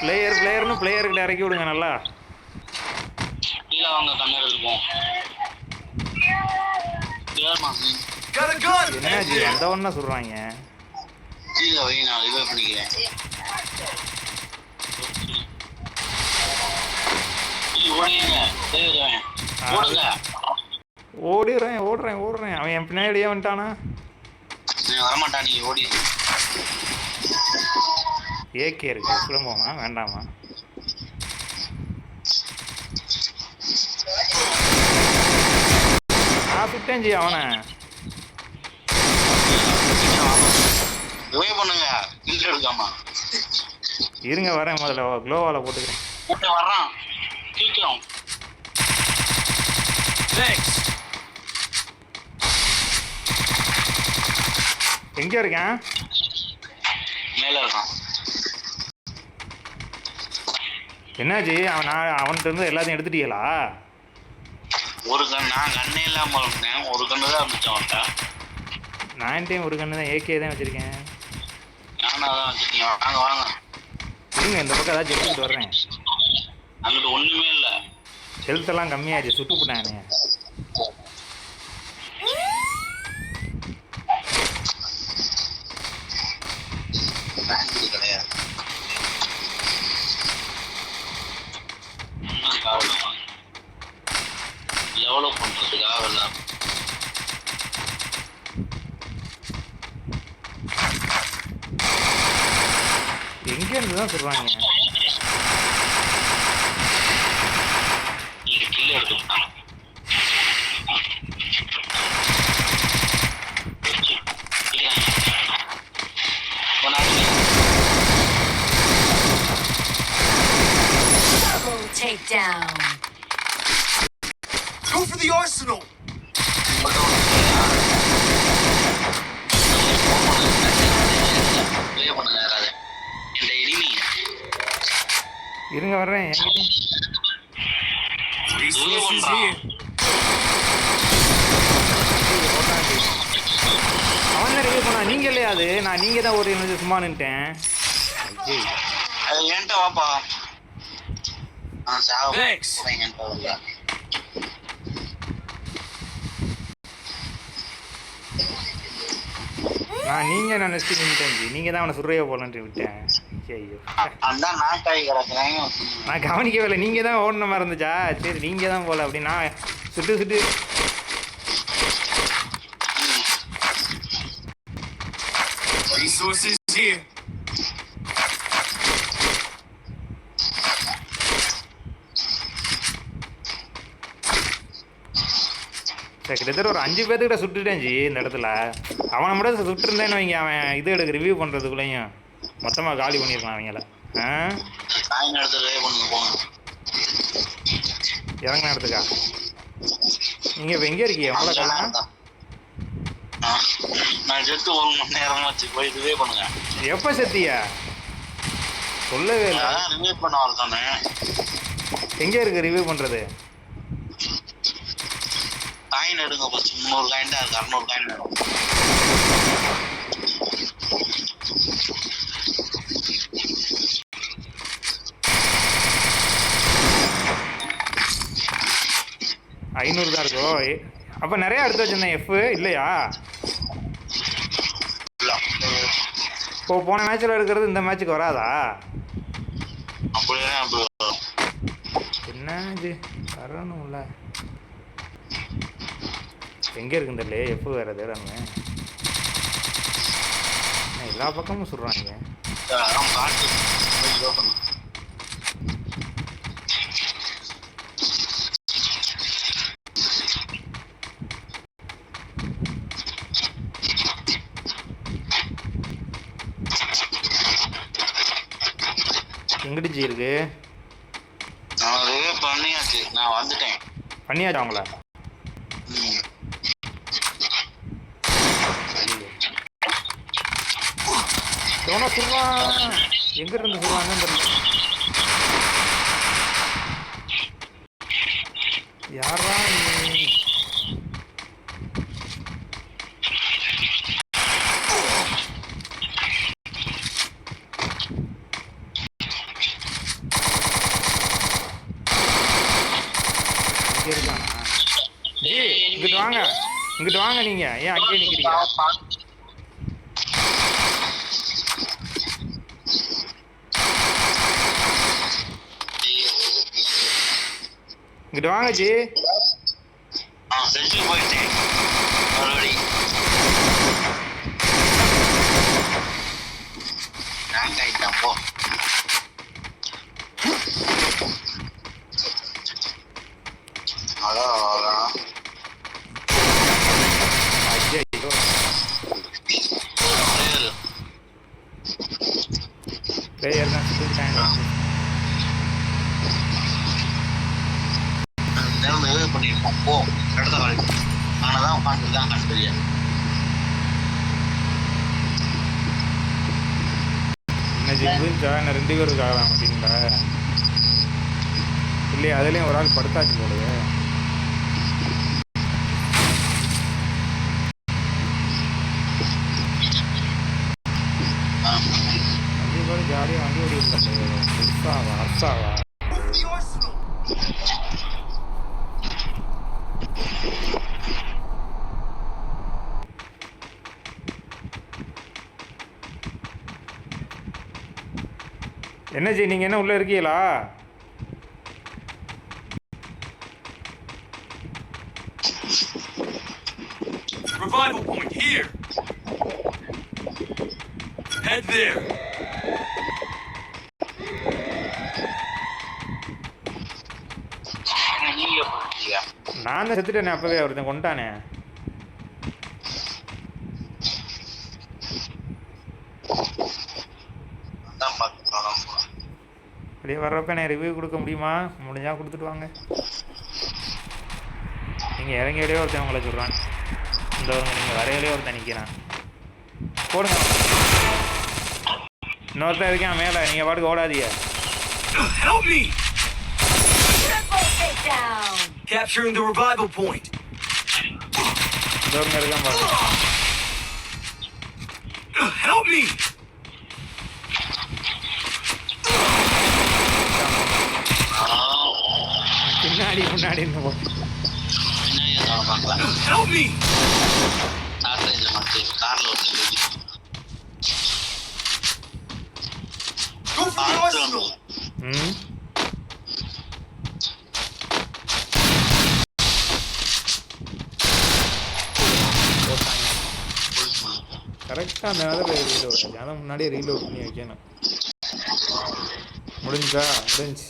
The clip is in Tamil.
பிளேயர்னு பிளேயர்கிட்ட இறக்கி விடுங்க நல்லா. கீழே வாங்க கண்ணர் இருக்கும். என்னாச்சு வந்தவன்னா சொல்றாங்க. கீழே வை நான் ரிவைவ் பண்ணிக்கிறேன். ஓடுறேன். அவன் என் பின்னாடியே வந்துட்டானா? வரமாட்டான், நீ ஓடி. ஏகே இருக்கு, சுலபமா வேண்டாமா? நான் சுட்டேன் ஜி அவனை. பண்ணுங்க எடுக்காமா இருங்க வரேன், முதல்ல க்ளோவால போட்டுக்கிறேன். வர்றான் சீக்கிரம். எங்க இருக்கான்? மேல இருக்கான். என்னாச்சு அவன்கிட்ட இருந்து எல்லாத்தையும் எடுத்துட்டீங்களா? ஒரு கண் நான் கண்ணே இல்லாம இருந்தேன். ஒரு கண்ணு தான் இருந்துச்சு அவன்கிட்ட. நான் டைம் ஒரு கண்ணு தான், ஏகே தான் வச்சிருக்கேன். நானும் அதான் வச்சிருக்கீங்க. வாங்க வாங்க இருங்க, இந்த பக்கம் ஏதாச்சும் எடுத்துக்கிட்டு வர்றேன். அங்கிட்ட ஒண்ணுமே இல்லை. ஹெல்த் எல்லாம் கம்மியாச்சு, சுட்டு போட்டானே. கிடையாது டெவலப் பண்றதுக்காக இல்லை. எங்க இருந்து தான் சொல்றாங்க. நீங்க கில்ல எடுத்துக்கிட்டான். Take down. Go for the arsenal. இருங்க வர்றேன். அவன் தான் ரிவ்யூ பண்ணா, நீங்க இல்லையா அது? நீங்க தான் ஒரு சும்மா நின்ட்டேன். என்கிட்ட வாப்பா. நீங்க நினைச்சு நின்ட்டேன். நீங்க தான் அவனை சுரைய போலன்ட்டு விட்டேன். ஐயோ, நான் கவனிக்கவே இல்லை. நீங்க தான் ஓடின மாதிரி இருந்துச்சா? சரி நீங்க தான் போல அப்படின்னா சுட்டு Resources here. கிட்டத்தட்ட ஒரு 5 பேர்த்துக்கிட்ட சுட்டுட்டேன் ஜி இந்த இடத்துல. அவனை மட்டும் சுட்டுருந்தேன்னு வைங்க, அவன் இது எடுக்க ரிவ்யூ பண்ணுறதுக்குள்ளேயும் மொத்தமாக காலி பண்ணியிருக்கலாம் அவங்கள. இறங்கின இடத்துக்கா? நீங்கள் இப்போ எங்கே இருக்கீங்க? எவ்வளோ காலம்? எப்போ செத்தியா? சொல்லவே இல்லை. எங்கே இருக்கு ரிவ்யூ பண்ணுறது? காயின் எடுங்க ஃபர்ஸ்ட். 300 காயின் தான் இருக்கு. 600 காயின் வேணும். ஐநூறு தான் இருக்கோ? அப்போ நிறையா எடுத்து வச்சிருந்தேன். எஃப் இல்லையா? இப்போ போன மேட்சில் எடுக்கிறது இந்த மேட்சுக்கு வராதா? என்ன இது வரணும்ல? எங்கே இருக்குன்னு எப்போ வேறு தேடானுங்க. எல்லா பக்கமும் சொல்கிறாங்க. எங்கிட்டு ஜி இருக்கு? பண்ணியாச்சு, நான் வந்துட்டேன். பண்ணியாச்சு அவங்கள? எவனோ சொல்லுவான். எங்க இருந்து சொல்லுவாங்கன்னு தெரியல. யாரா நீ? வாங்க இங்கிட்டு வாங்க நீங்க ஏன் அங்கேயே நிக்கிறீங்க இங்கிட்டு வாங்க ஜி செஞ்சு போயிட்டேன் மறுபடி ஆயிட்டான் போ அதான் ஐயோ பிளேயர் தான் சுட்டுட்டாங்க பண்ணிருக்கோம் போ இடத்த காலி ஆனாதான் உட்காந்துருக்காங்க தெரியாது புரிஞ்சா என்ன 2 பேரும் ஆகலாம் அப்படிங்களா இல்லையா அதுலேயும் ஒரு ஆள் படுத்தாச்சு போடுது 5 பேரும் ஜாலியாக வண்டி ஓடிட்டு அரசாவா என்ன ஜி நீங்கள் என்ன உள்ளே இருக்கீங்களா Revival point here. Head there. நான் தான் செத்துட்டேனே அப்பவே ஒருத்தன் கொண்டானே அப்படியே வர்றப்ப நான் ரிவ்யூ கொடுக்க முடியுமா முடிஞ்சா கொடுத்துட்டு வாங்க நீங்கள் இறங்கியோடய ஒருத்தன் உங்களை சொல்கிறான் இந்த வருங்க நீங்கள் வரையிலே ஒருத்தன் நிற்கிறான் போடுங்க இன்னொருத்தன் இருக்கேன் மேலே நீங்கள் பாட்டுக்கு ஓடாதீங்க Help me! Capturing the revival point. இந்த வருங்க இருக்கான் பாருங்க Help me! பின்னாடி முன்னாடி Help me! Go for the arsenal! கரெக்டாக அந்த நேரத்தில் ரீலோட் ஆனால் முன்னாடியே ரீலோட் பண்ணி வைக்கணும் முடிஞ்சா முடிஞ்சு